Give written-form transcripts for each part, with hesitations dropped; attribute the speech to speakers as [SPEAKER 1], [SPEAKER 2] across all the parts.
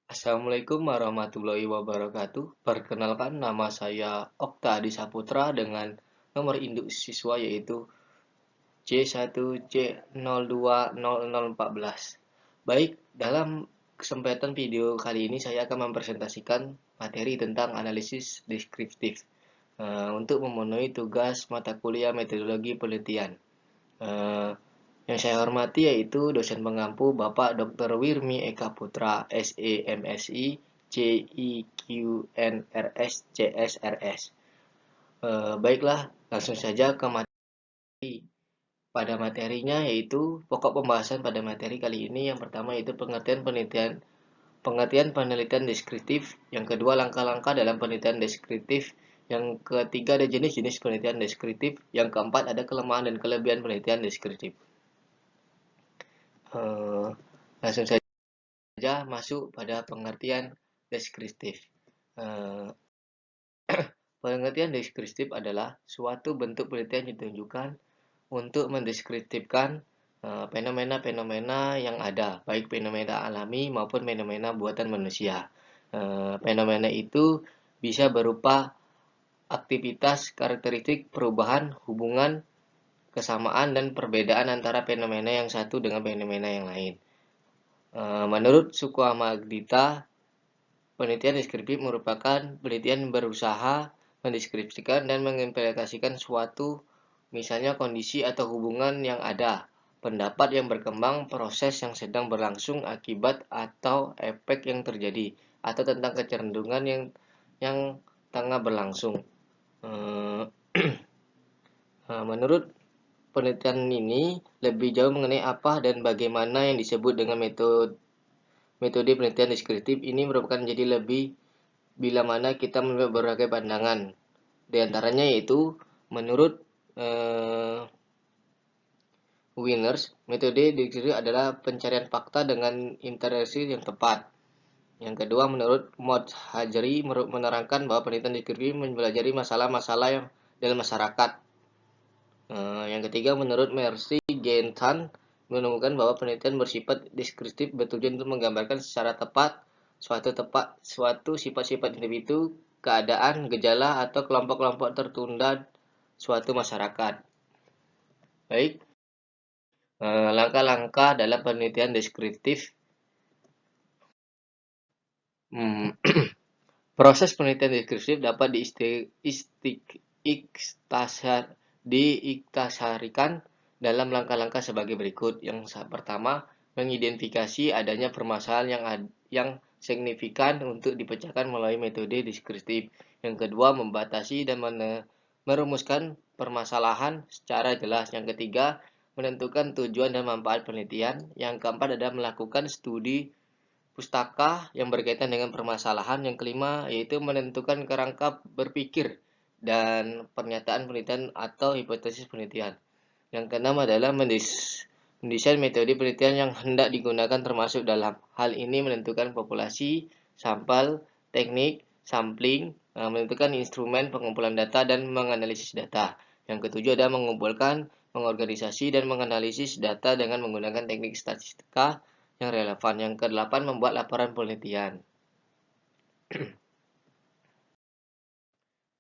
[SPEAKER 1] Assalamualaikum warahmatullahi wabarakatuh. Perkenalkan, nama saya Okta Adi Saputra dengan nomor induk siswa yaitu C1C020014. Baik, dalam kesempatan video kali ini saya akan mempresentasikan materi tentang analisis deskriptif untuk memenuhi tugas mata kuliah metodologi penelitian. Eh, yang saya hormati yaitu dosen pengampu Bapak Dr. Wirmi Eka Putra, SEMSI, CIQNRS, CSRS. Baiklah, langsung saja ke materi. Pada materinya yaitu pokok pembahasan pada materi kali ini yang pertama yaitu pengertian penelitian deskriptif, yang kedua langkah-langkah dalam penelitian deskriptif, yang ketiga ada jenis-jenis penelitian deskriptif, yang keempat ada kelemahan dan kelebihan penelitian deskriptif. Eh, Langsung saja masuk pada pengertian deskriptif. Eh, Pengertian deskriptif adalah suatu bentuk penelitian yang ditunjukkan untuk mendeskriptifkan fenomena-fenomena yang ada, baik fenomena alami maupun fenomena buatan manusia. Fenomena itu bisa berupa aktivitas, karakteristik, perubahan, hubungan, kesamaan, dan perbedaan antara fenomena yang satu dengan fenomena yang lain. Menurut Sukamagdita, penelitian deskriptif merupakan penelitian yang berusaha mendeskripsikan dan mengimplementasikan suatu, misalnya kondisi atau hubungan yang ada, pendapat yang berkembang, proses yang sedang berlangsung, akibat atau efek yang terjadi, atau tentang kecenderungan yang tengah berlangsung. Menurut penelitian ini lebih jauh mengenai apa dan bagaimana yang disebut dengan metode penelitian deskriptif ini merupakan jadi lebih bila mana kita melihat berbagai pandangan. Di antaranya yaitu menurut Wieners, metode deskriptif adalah pencarian fakta dengan interaksi yang tepat. Yang kedua, menurut Mothajery menerangkan bahwa penelitian deskriptif mempelajari masalah-masalah yang dalam masyarakat. Yang ketiga, menurut Mercy Gentan menemukan bahwa penelitian bersifat deskriptif bertujuan untuk menggambarkan secara tepat suatu sifat-sifat individu, keadaan, gejala, atau kelompok-kelompok tertunda suatu masyarakat. Baik, langkah-langkah dalam penelitian deskriptif. Proses penelitian deskriptif dapat diiktasarikan dalam langkah-langkah sebagai berikut. Yang pertama, mengidentifikasi adanya permasalahan yang signifikan untuk dipecahkan melalui metode deskriptif. Yang kedua, membatasi dan merumuskan permasalahan secara jelas. Yang ketiga, menentukan tujuan dan manfaat penelitian. Yang keempat adalah melakukan studi pustaka yang berkaitan dengan permasalahan. Yang kelima, yaitu menentukan kerangka berpikir dan pernyataan penelitian atau hipotesis penelitian. Yang keenam adalah mendesain metode penelitian yang hendak digunakan, termasuk dalam hal ini menentukan populasi, sampel, teknik, sampling, menentukan instrumen pengumpulan data, dan menganalisis data. Yang ketujuh adalah mengumpulkan, mengorganisasi, dan menganalisis data dengan menggunakan teknik statistika yang relevan. Yang kedelapan, membuat laporan penelitian.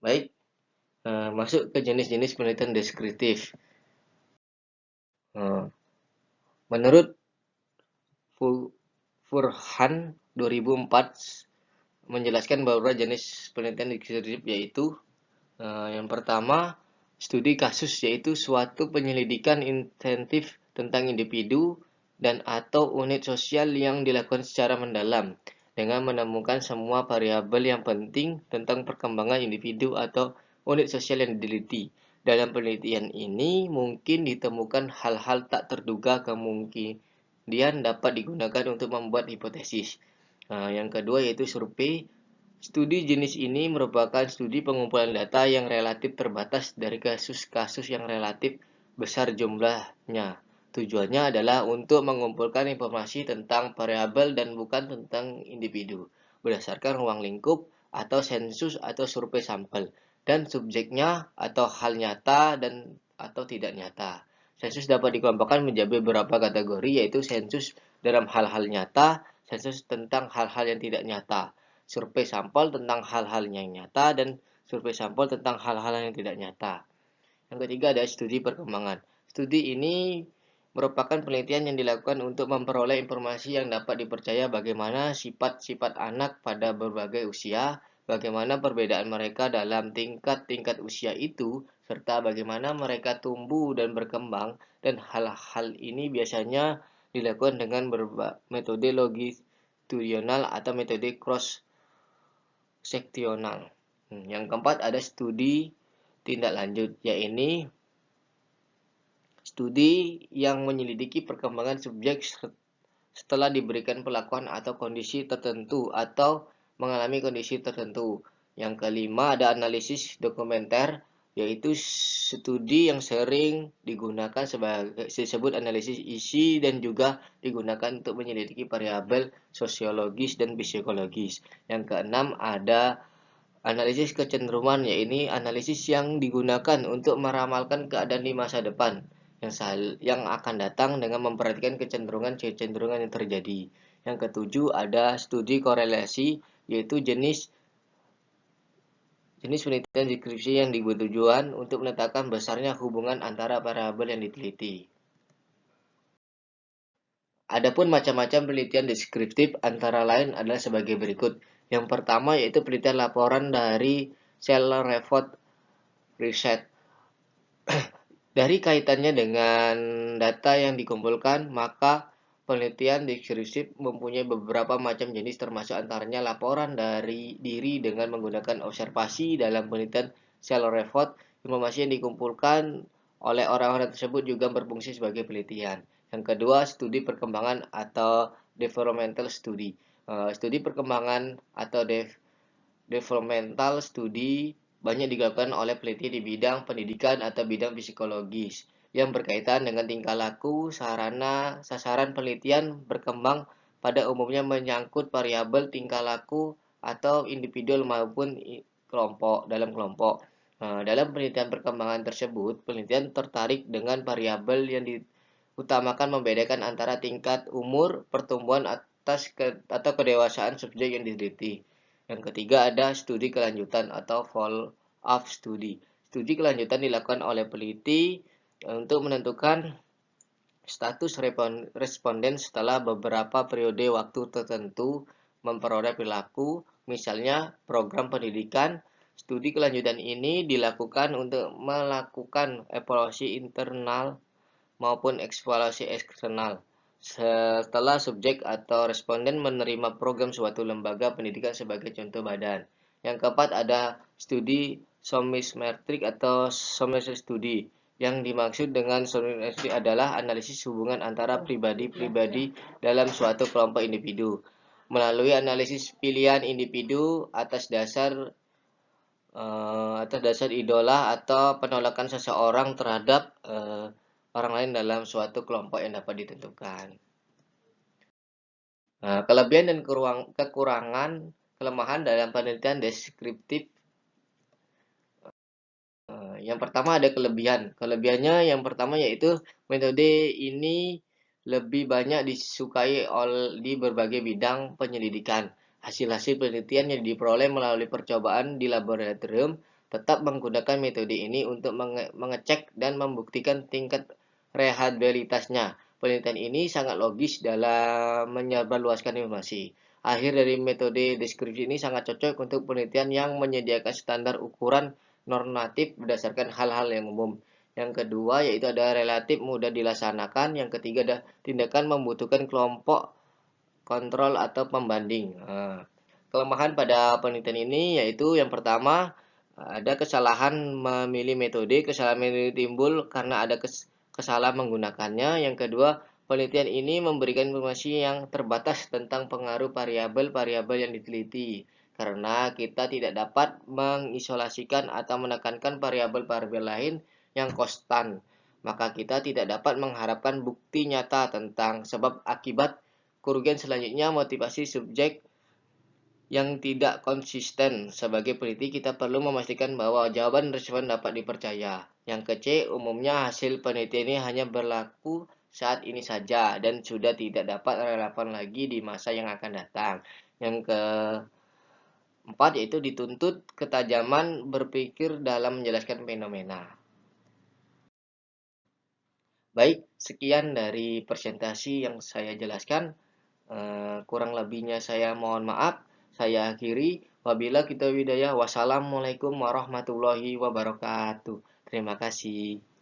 [SPEAKER 1] Baik, masuk ke jenis-jenis penelitian deskriptif. Menurut Furhan 2004 menjelaskan bahwa jenis penelitian deskriptif yaitu yang pertama, studi kasus, yaitu suatu penyelidikan intensif tentang individu dan atau unit sosial yang dilakukan secara mendalam dengan menemukan semua variabel yang penting tentang perkembangan individu atau unit sosial yang diteliti. Dalam penelitian ini mungkin ditemukan hal-hal tak terduga kemudian dapat digunakan untuk membuat hipotesis. Yang kedua yaitu survei. Studi jenis ini merupakan studi pengumpulan data yang relatif terbatas dari kasus-kasus yang relatif besar jumlahnya. Tujuannya adalah untuk mengumpulkan informasi tentang variabel dan bukan tentang individu, berdasarkan ruang lingkup atau sensus atau survei sampel, dan subjeknya atau hal nyata dan atau tidak nyata. Sensus dapat dikelompokkan menjadi beberapa kategori, yaitu sensus dalam hal-hal nyata, sensus tentang hal-hal yang tidak nyata, survei sampel tentang hal-hal yang nyata, dan survei sampel tentang hal-hal yang tidak nyata. Yang ketiga ada studi perkembangan. Studi ini merupakan penelitian yang dilakukan untuk memperoleh informasi yang dapat dipercaya bagaimana sifat-sifat anak pada berbagai usia, bagaimana perbedaan mereka dalam tingkat-tingkat usia itu, serta bagaimana mereka tumbuh dan berkembang, dan hal-hal ini biasanya dilakukan dengan metode longitudinal atau metode cross-seksional. Yang keempat ada studi tindak lanjut, yaitu studi yang menyelidiki perkembangan subjek setelah diberikan perlakuan atau kondisi tertentu atau mengalami kondisi tertentu. Yang kelima ada analisis dokumenter, yaitu studi yang sering digunakan sebagai disebut analisis isi dan juga digunakan untuk menyelidiki variabel sosiologis dan psikologis. Yang keenam ada analisis kecenderungan, yaitu analisis yang digunakan untuk meramalkan keadaan di masa depan yang akan datang dengan memperhatikan kecenderungan yang terjadi. Yang ketujuh ada studi korelasi, yaitu jenis penelitian deskripsi yang bertujuan untuk menetapkan besarnya hubungan antara variabel yang diteliti. Adapun macam-macam penelitian deskriptif antara lain adalah sebagai berikut. Yang pertama yaitu penelitian laporan dari Shell-Revot Research. Dari kaitannya dengan data yang dikumpulkan, maka penelitian deskriptif mempunyai beberapa macam jenis, termasuk antaranya laporan dari diri dengan menggunakan observasi. Dalam penelitian Shell-Revot, informasi yang dikumpulkan oleh orang-orang tersebut juga berfungsi sebagai penelitian. Yang kedua, studi perkembangan atau developmental study. Studi perkembangan atau developmental study banyak dilakukan oleh peneliti di bidang pendidikan atau bidang psikologis yang berkaitan dengan tingkah laku. Sasaran penelitian berkembang pada umumnya menyangkut variabel tingkah laku atau individu maupun dalam kelompok. Dalam penelitian perkembangan tersebut, penelitian tertarik dengan variabel yang diutamakan membedakan antara tingkat umur, pertumbuhan atau kedewasaan subjek yang diteliti. Yang ketiga ada studi kelanjutan atau follow-up study. Studi kelanjutan dilakukan oleh peneliti untuk menentukan status responden setelah beberapa periode waktu tertentu memperoleh perilaku, misalnya program pendidikan. Studi kelanjutan ini dilakukan untuk melakukan evaluasi internal maupun evaluasi eksternal setelah subjek atau responden menerima program suatu lembaga pendidikan sebagai contoh badan. Yang keempat ada studi somismetrik atau somatic study. Yang dimaksud dengan somismetrik adalah analisis hubungan antara pribadi-pribadi dalam suatu kelompok individu. Melalui analisis pilihan individu atas dasar idola atau penolakan seseorang terhadap orang lain dalam suatu kelompok yang dapat ditentukan. Kelebihan dan kelemahan dalam penelitian deskriptif. Yang pertama ada kelebihan. Kelebihannya yang pertama yaitu metode ini lebih banyak disukai di berbagai bidang penyelidikan. Hasil-hasil penelitian yang diperoleh melalui percobaan di laboratorium tetap menggunakan metode ini untuk mengecek dan membuktikan tingkat rehabilitasnya. Penelitian ini sangat logis dalam menyebarluaskan informasi. Akhir dari metode deskripsi ini sangat cocok untuk penelitian yang menyediakan standar ukuran normatif berdasarkan hal-hal yang umum. Yang kedua yaitu ada relatif mudah dilaksanakan. Yang ketiga ada tindakan membutuhkan kelompok kontrol atau pembanding. Kelemahan pada penelitian ini yaitu yang pertama ada kesalahan memilih metode. Kesalahan memilih timbul karena ada kesalahan menggunakannya. Yang kedua, penelitian ini memberikan informasi yang terbatas tentang pengaruh variabel-variabel yang diteliti, karena kita tidak dapat mengisolasikan atau menekankan variabel-variabel lain yang konstan. Maka kita tidak dapat mengharapkan bukti nyata tentang sebab akibat. Kerugian selanjutnya motivasi subjek yang tidak konsisten. Sebagai peneliti, kita perlu memastikan bahwa jawaban responden dapat dipercaya. Yang kecil, umumnya hasil penelitian ini hanya berlaku saat ini saja dan sudah tidak dapat relevan lagi di masa yang akan datang. Yang keempat yaitu dituntut ketajaman berpikir dalam menjelaskan fenomena. Baik, sekian dari presentasi yang saya jelaskan. Kurang lebihnya saya mohon maaf. Saya akhiri. Wabila kita widaya. Wassalamualaikum warahmatullahi wabarakatuh. Terima kasih.